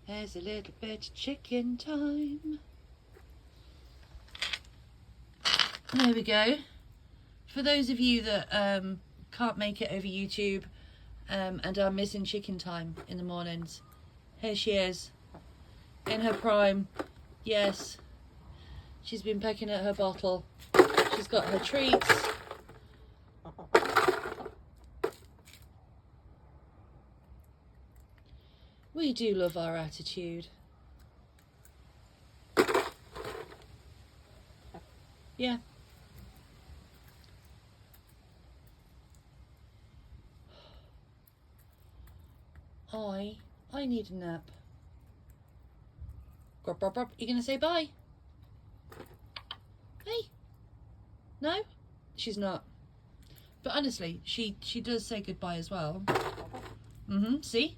There's a little bit of chicken time. There we go. For those of you that can't make it over YouTube and are missing chicken time in the mornings, here she is in her prime. Yes, she's been pecking at her bottle. She's got her treats. We do love our attitude. Yeah. I need a nap. Grub, grub, grub. You gonna say bye? Hey? No? She's not. But honestly, she does say goodbye as well. See?